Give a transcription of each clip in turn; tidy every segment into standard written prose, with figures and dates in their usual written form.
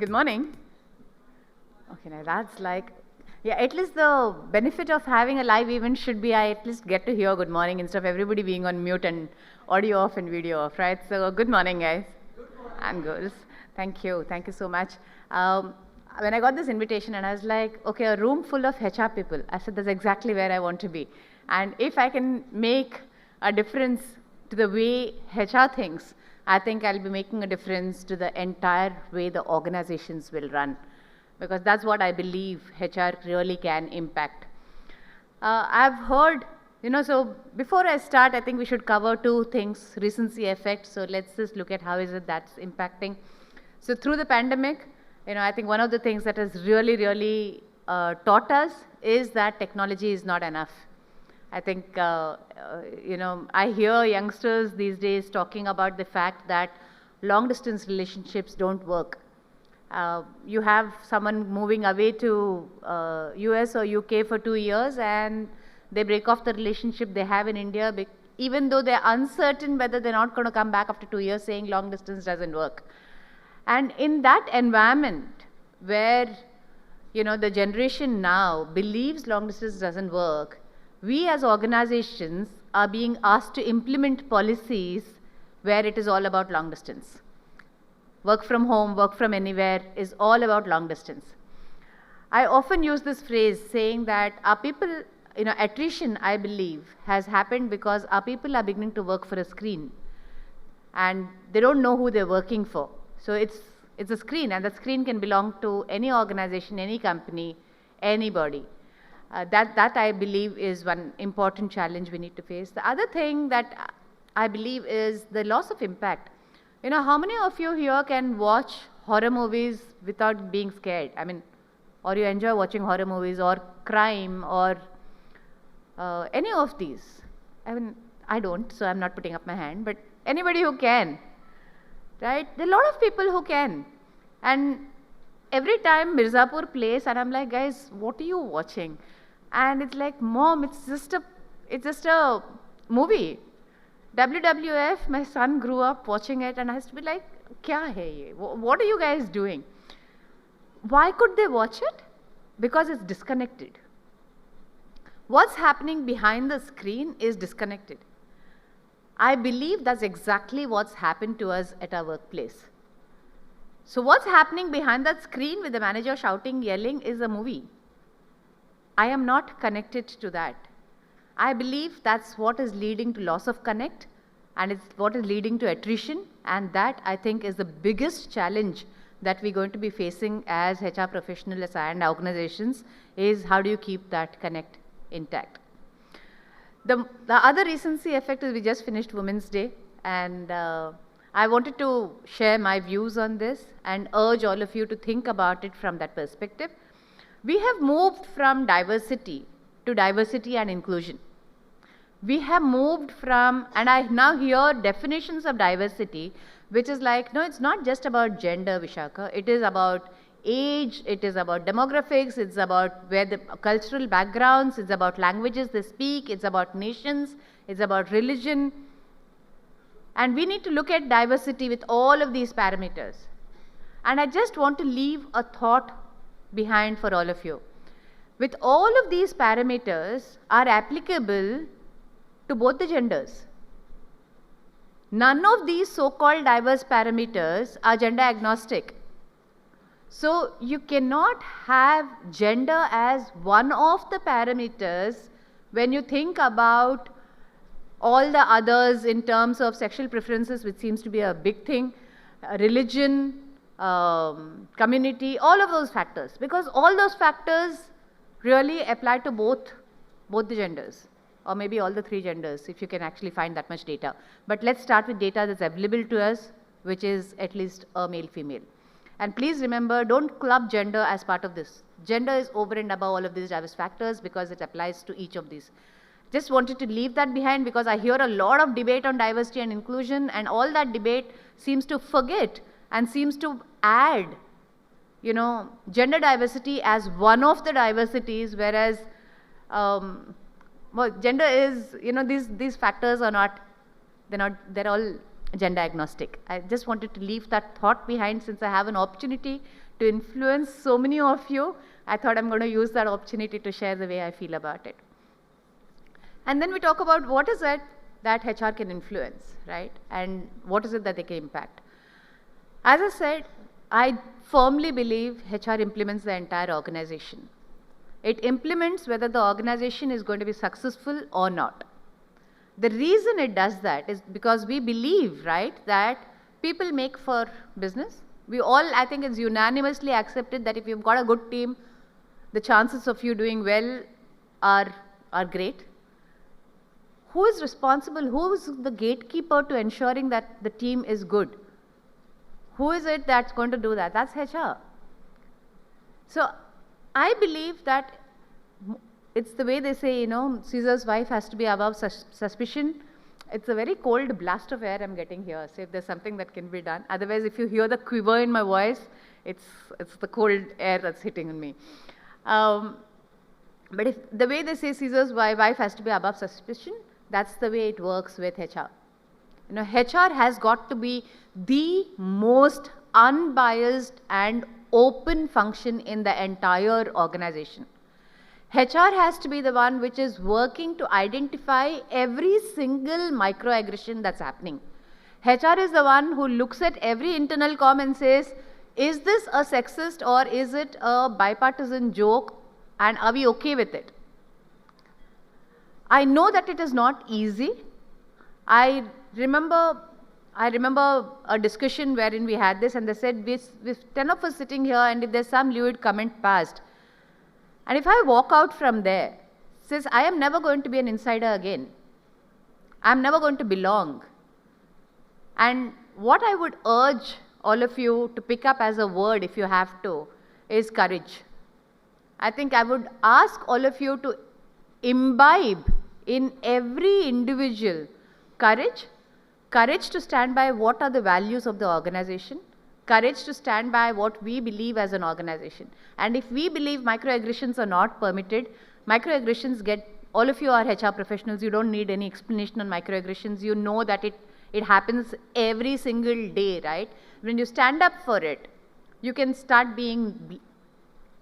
Good morning. Okay, now that's like, yeah, at least the benefit of having a live event should be I at least get to hear good morning instead of everybody being on mute and audio off and video off, right? So, good morning, guys. And girls. Thank you. Thank you so much. When I got this invitation and I was like, okay, a room full of HR people, I said, that's exactly where I want to be. And if I can make a difference to the way HR thinks, I think I'll be making a difference to the entire way the organizations will run, because that's what I believe HR really can impact. I've heard, so before I start, I think we should cover two things: recency effect. So let's just look at how is it that's impacting. So through the pandemic, I think one of the things that has really taught us is that technology is not enough. I think, I hear youngsters these days talking about the fact that long distance relationships don't work. You have someone moving away to US or UK for 2 years and they break off the relationship they have in India, even though they're uncertain whether they're not going to come back after 2 years, saying long distance doesn't work. And in that environment where, the generation now believes long distance doesn't work, we as organizations are being asked to implement policies where it is all about long distance. Work from home, work from anywhere is all about long distance. I often use this phrase saying that our people, attrition, I believe, has happened because our people are beginning to work for a screen and they don't know who they're working for. So it's a screen, and that screen can belong to any organization, any company, anybody. That I believe is one important challenge we need to face. The other thing that I believe is the loss of impact. How many of you here can watch horror movies without being scared? Or you enjoy watching horror movies or crime or any of these? I don't, so I'm not putting up my hand, but anybody who can, right? There are a lot of people who can. And every time Mirzapur plays, and I'm like, guys, what are you watching? And it's like, Mom, it's just a movie. WWF, my son grew up watching it and I used to be like, kya hai ye? What are you guys doing? Why could they watch it? Because it's disconnected. What's happening behind the screen is disconnected. I believe that's exactly what's happened to us at our workplace. So what's happening behind that screen with the manager shouting, yelling is a movie. I am not connected to that. I believe that's what is leading to loss of connect, and it's what is leading to attrition, and that I think is the biggest challenge that we're going to be facing as HR professionals and organizations, is how do you keep that connect intact. The other recency effect is we just finished Women's Day, and I wanted to share my views on this and urge all of you to think about it from that perspective. We have moved from diversity to diversity and inclusion. We have moved from, and I now hear definitions of diversity, which is like, no, it's not just about gender, Vishakha. It is about age, it is about demographics, it's about where the cultural backgrounds, it's about languages they speak, it's about nations, it's about religion. And we need to look at diversity with all of these parameters. And I just want to leave a thought behind for all of you. With all of these parameters are applicable to both the genders. None of these so-called diverse parameters are gender agnostic. So you cannot have gender as one of the parameters when you think about all the others in terms of sexual preferences, which seems to be a big thing, religion, community, all of those factors, because all those factors really apply to both the genders, or maybe all the three genders, if you can actually find that much data. But let's start with data that's available to us, which is at least a male-female. And please remember, don't club gender as part of this. Gender is over and above all of these diverse factors because it applies to each of these. Just wanted to leave that behind because I hear a lot of debate on diversity and inclusion, and all that debate seems to forget and seems to add, gender diversity as one of the diversities, whereas gender is, these factors are not, they're all gender agnostic. I just wanted to leave that thought behind since I have an opportunity to influence so many of you, I thought I'm going to use that opportunity to share the way I feel about it. And then we talk about what is it that HR can influence, right? And what is it that they can impact? As I said, I firmly believe HR implements the entire organization. It implements whether the organization is going to be successful or not. The reason it does that is because we believe, right, that people make for business. We all, I think it's unanimously accepted that if you've got a good team, the chances of you doing well are great. Who is responsible? Who is the gatekeeper to ensuring that the team is good? Who is it that's going to do that? That's HR. So I believe that it's the way they say, Caesar's wife has to be above suspicion. It's a very cold blast of air I'm getting here. So if there's something that can be done. Otherwise, if you hear the quiver in my voice, it's the cold air that's hitting on me. But if the way they say Caesar's wife has to be above suspicion, that's the way it works with HR. HR has got to be the most unbiased and open function in the entire organization. HR has to be the one which is working to identify every single microaggression that's happening. HR is the one who looks at every internal comm and says, is this a sexist or is it a bipartisan joke, and are we okay with it? I know that it is not easy. I remember a discussion wherein we had this, and they said, with 10 of us sitting here, and if there's some lewd comment passed, and if I walk out from there, says, I am never going to be an insider again. I'm never going to belong. And what I would urge all of you to pick up as a word, if you have to, is courage. I think I would ask all of you to imbibe in every individual courage to stand by what are the values of the organization, courage to stand by what we believe as an organization. And if we believe microaggressions are not permitted, microaggressions all of you are HR professionals, you don't need any explanation on microaggressions, you know that it happens every single day, right? When you stand up for it, you can start being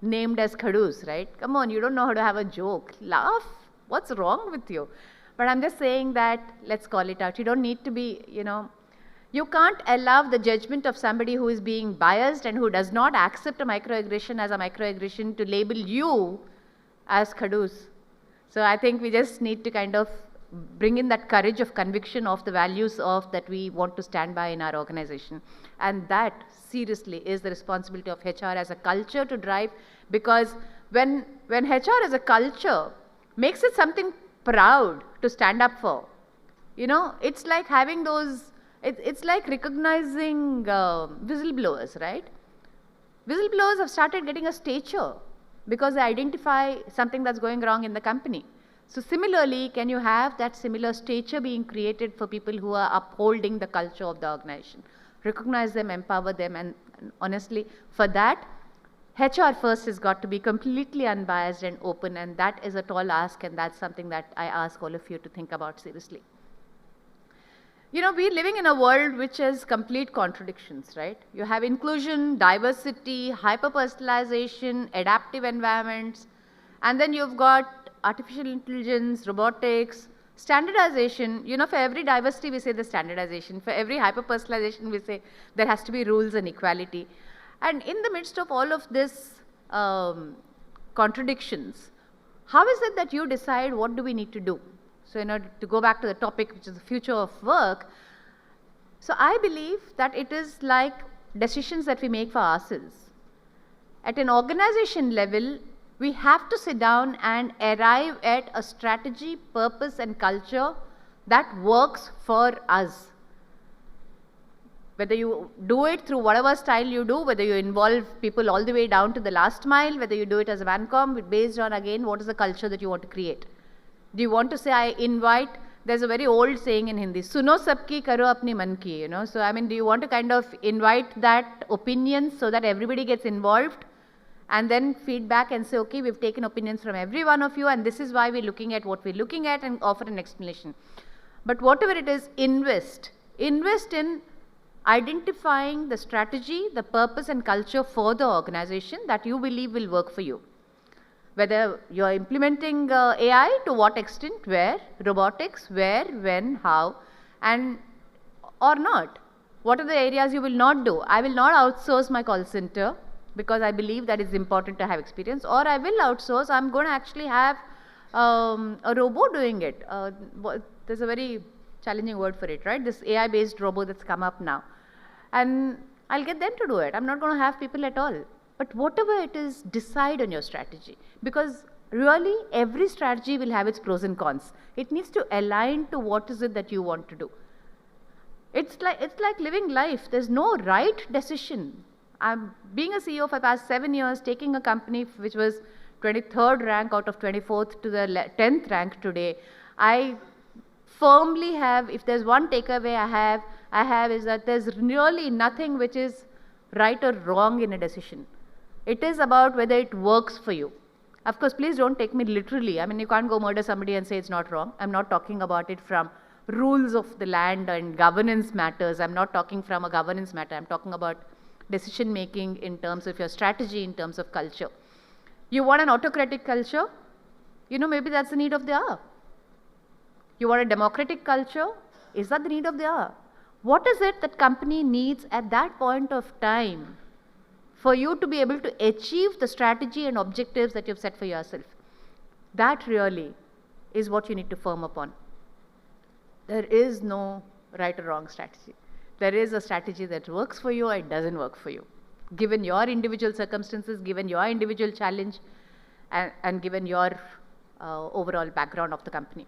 named as khadus, right? Come on, you don't know how to have a joke. Laugh. What's wrong with you? But I'm just saying that let's call it out. You don't need to be, you can't allow the judgment of somebody who is being biased and who does not accept a microaggression as a microaggression to label you as khadus. So I think we just need to kind of bring in that courage of conviction of the values of that we want to stand by in our organization. And that seriously is the responsibility of HR as a culture to drive, because when HR as a culture makes it something proud to stand up for, it's like having those, it's like recognizing whistleblowers, right? Whistleblowers have started getting a stature because they identify something that's going wrong in the company. So similarly, can you have that similar stature being created for people who are upholding the culture of the organization? Recognize them, empower them, and honestly, for that, HR first has got to be completely unbiased and open, and that is a tall ask, and that's something that I ask all of you to think about seriously. We're living in a world which has complete contradictions, right? You have inclusion, diversity, hyper-personalization, adaptive environments, and then you've got artificial intelligence, robotics, standardization. For every diversity we say the standardization. For every hyper-personalization we say there has to be rules and equality. And in the midst of all of this contradictions, how is it that you decide what do we need to do? So to go back to the topic, which is the future of work, so I believe that it is like decisions that we make for ourselves. At an organization level, we have to sit down and arrive at a strategy, purpose, and culture that works for us. Whether you do it through whatever style you do, whether you involve people all the way down to the last mile, whether you do it as a Vancom, based on, again, what is the culture that you want to create. Do you want to say, there's a very old saying in Hindi, suno sabki karo apni man ki, So, do you want to kind of invite that opinion so that everybody gets involved and then feedback and say, okay, we've taken opinions from every one of you and this is why we're looking at what we're looking at, and offer an explanation. But whatever it is, invest in identifying the strategy, the purpose and culture for the organization that you believe will work for you. Whether you're implementing AI, to what extent, where, robotics, where, when, how, and or not. What are the areas you will not do? I will not outsource my call center because I believe that it's important to have experience, or I will outsource, I'm going to actually have a robot doing it. There's a very challenging word for it, right? This AI based robot that's come up now. And I'll get them to do it. I'm not going to have people at all. But whatever it is, decide on your strategy, because really every strategy will have its pros and cons. It needs to align to what is it that you want to do. It's like living life. There's no right decision. I'm being a CEO for the past 7 years, taking a company which was 23rd rank out of 24th to the 10th rank today. I firmly have, if there's one takeaway I have is that there's really nothing which is right or wrong in a decision. It is about whether it works for you. Of course, please don't take me literally. I mean, you can't go murder somebody and say it's not wrong. I'm not talking about it from rules of the land and governance matters. I'm not talking from a governance matter. I'm talking about decision making in terms of your strategy, in terms of culture. You want an autocratic culture? Maybe that's the need of the hour. You want a democratic culture? Is that the need of the hour? What is it that company needs at that point of time for you to be able to achieve the strategy and objectives that you've set for yourself? That really is what you need to firm upon. There is no right or wrong strategy. There is a strategy that works for you or it doesn't work for you, given your individual circumstances, given your individual challenge, and given your overall background of the company.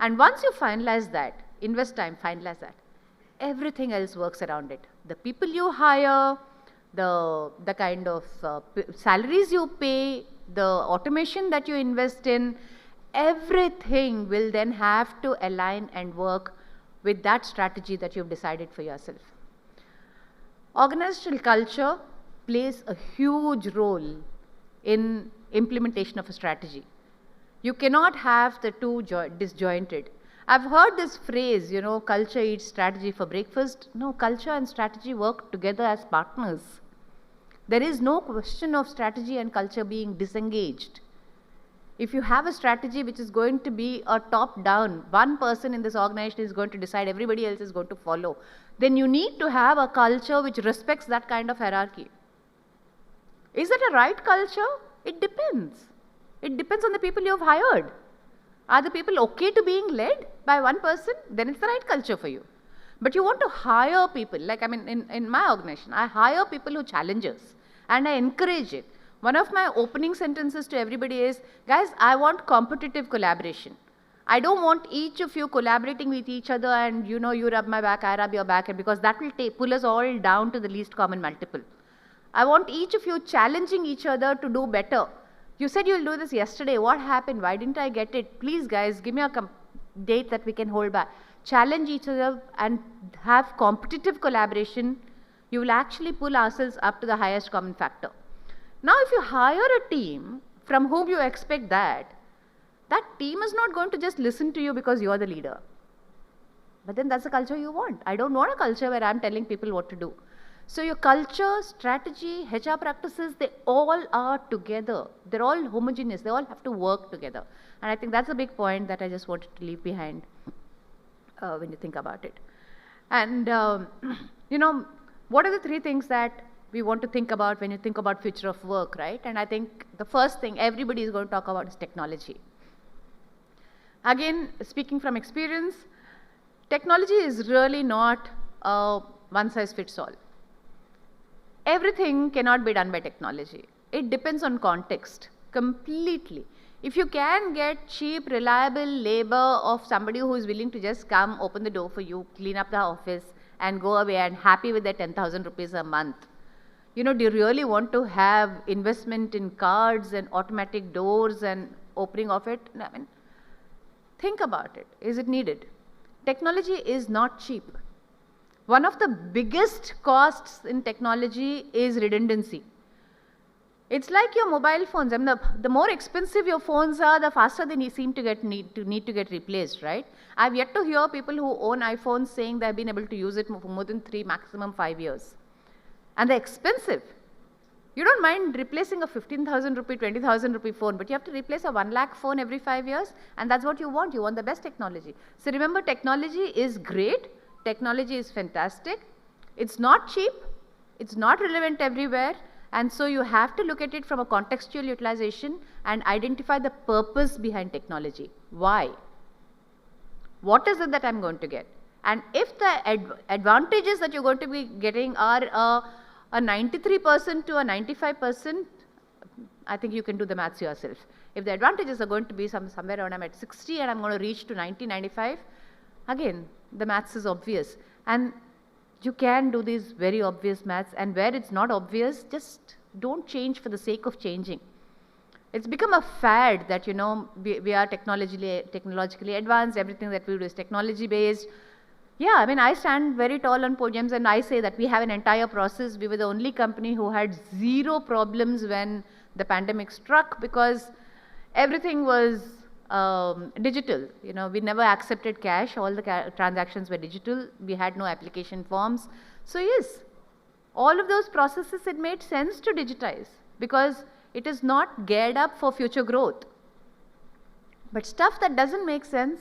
And once you finalize that, invest time, finalize that, everything else works around it. The people you hire, the kind of salaries you pay, the automation that you invest in, everything will then have to align and work with that strategy that you've decided for yourself. Organizational culture plays a huge role in implementation of a strategy. You cannot have the two disjointed. I've heard this phrase, culture eats strategy for breakfast. No, culture and strategy work together as partners. There is no question of strategy and culture being disengaged. If you have a strategy which is going to be a top-down, one person in this organization is going to decide, everybody else is going to follow, then you need to have a culture which respects that kind of hierarchy. Is it a right culture? It depends. It depends on the people you've hired. Are the people okay to being led by one person? Then it's the right culture for you. But you want to hire people, in my organization, I hire people who challenge us and I encourage it. One of my opening sentences to everybody is, guys, I want competitive collaboration. I don't want each of you collaborating with each other and you rub my back, I rub your back, because that will pull us all down to the least common multiple. I want each of you challenging each other to do better. You said you'll do this yesterday. What happened? Why didn't I get it? Please, guys, give me a date that we can hold back. Challenge each other and have competitive collaboration. You will actually pull ourselves up to the highest common factor. Now, if you hire a team from whom you expect that team is not going to just listen to you because you're the leader. But then that's the culture you want. I don't want a culture where I'm telling people what to do. So your culture, strategy, HR practices, they all are together. They're all homogeneous. They all have to work together. And I think that's a big point that I just wanted to leave behind when you think about it. And, what are the three things that we want to think about when you think about future of work, right? And I think the first thing everybody is going to talk about is technology. Again, speaking from experience, technology is really not a one-size-fits-all. Everything cannot be done by technology. It depends on context completely. If you can get cheap, reliable labor of somebody who is willing to just come, open the door for you, clean up the office, and go away and happy with their 10,000 rupees a month, do you really want to have investment in cards and automatic doors and opening of it? Think about it. Is it needed? Technology is not cheap. One of the biggest costs in technology is redundancy. It's like your mobile phones. I mean, the more expensive your phones are, the faster they seem to need to get replaced, right? I've yet to hear people who own iPhones saying they've been able to use it for more than 3, maximum 5 years. And they're expensive. You don't mind replacing a 15,000 rupee, 20,000 rupee phone, but you have to replace a 1 lakh phone every 5 years, and that's what you want. You want the best technology. So remember, technology is great. Technology is fantastic. It's not cheap. It's not relevant everywhere. And so you have to look at it from a contextual utilization and identify the purpose behind technology. Why? What is it that I'm going to get? And if the advantages that you're going to be getting are a 93% to a 95%, I think you can do the maths yourself. If the advantages are going to be somewhere around I'm at 60 and I'm going to reach to 90, 95, again, the maths is obvious. And you can do these very obvious maths, and where it's not obvious, just don't change for the sake of changing. It's become a fad that, you know, we are technologically advanced, everything that we do is technology based. Yeah, I mean, I stand very tall on podiums and I say that we have an entire process. We were the only company who had 0 problems when the pandemic struck, because everything was digital. You know, we never accepted cash. All the transactions were digital. We had no application forms. So yes, all of those processes, it made sense to digitize because it is not geared up for future growth. But stuff that doesn't make sense,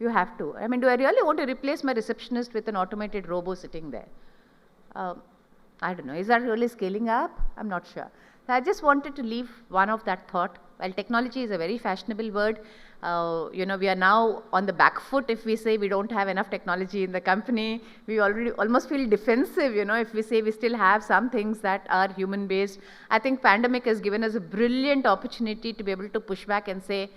you have to. I mean, do I really want to replace my receptionist with an automated robo sitting there? I don't know. Is that really scaling up? I'm not sure. So I just wanted to leave one of that thought. While technology is a very fashionable word, you know, we are now on the back foot if we say we don't have enough technology in the company. We already almost feel defensive, you know, if we say we still have some things that are human based. I think pandemic has given us a brilliant opportunity to be able to push back and say,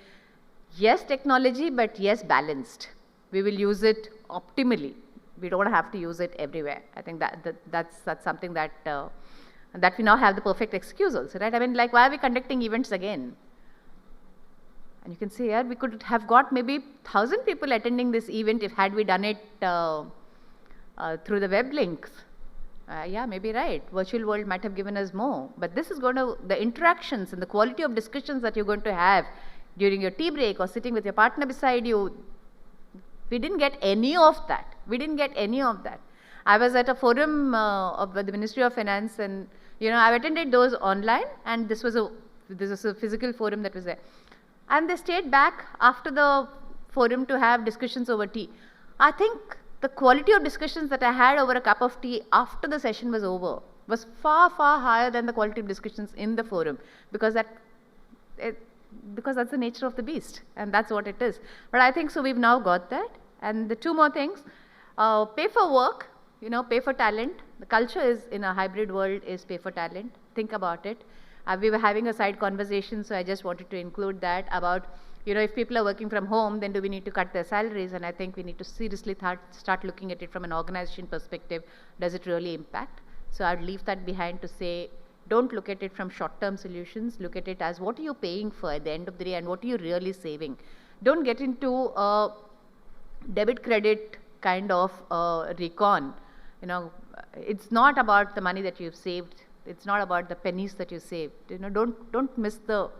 yes, technology, but yes, balanced. We will use it optimally. We don't have to use it everywhere. I think that's something that that we now have the perfect excuse also, right? I mean, like, why are we conducting events again? And you can say, yeah, we could have got maybe 1,000 people attending this event if had we done it through the web links. Yeah, maybe right. Virtual world might have given us more. But this is going to, the interactions and the quality of discussions that you're going to have during your tea break or sitting with your partner beside you, we didn't get any of that. We didn't get any of that. I was at a forum of the Ministry of Finance, and you know, I've attended those online, and this was a physical forum that was there. And they stayed back after the forum to have discussions over tea. I think the quality of discussions that I had over a cup of tea after the session was over was far, far higher than the quality of discussions in the forum, because that's the nature of the beast, and that's what it is. But I think so we've now got that. And the 2 more things, pay for work, you know, pay for talent. The culture is, in a hybrid world, is pay for talent. Think about it. We were having a side conversation, so I just wanted to include that about, you know, if people are working from home, then do we need to cut their salaries? And I think we need to seriously start looking at it from an organization perspective. Does it really impact? So I'd leave that behind to say, don't look at it from short-term solutions. Look at it as what are you paying for at the end of the day and what are you really saving. Don't get into a debit credit kind of recon. You know, it's not about the money that you've saved. It's not about the pennies that you saved. You know, don't mistake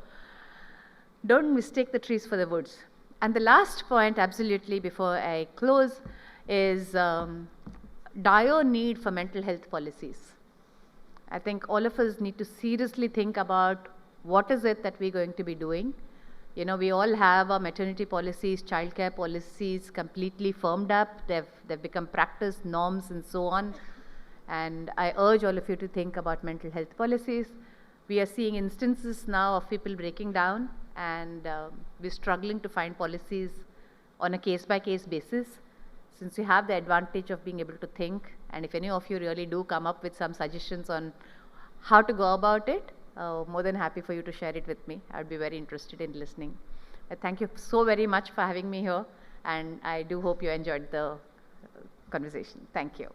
the trees for the woods. And the last point, absolutely, before I close, is dire need for mental health policies. I think all of us need to seriously think about what is it that we're going to be doing. You know, we all have our maternity policies, childcare policies completely firmed up. They've become practice, norms, and so on. And I urge all of you to think about mental health policies. We are seeing instances now of people breaking down, and we're struggling to find policies on a case-by-case basis. Since you have the advantage of being able to think, and if any of you really do come up with some suggestions on how to go about it, more than happy for you to share it with me. I'd be very interested in listening. Thank you so very much for having me here, and I do hope you enjoyed the conversation. Thank you.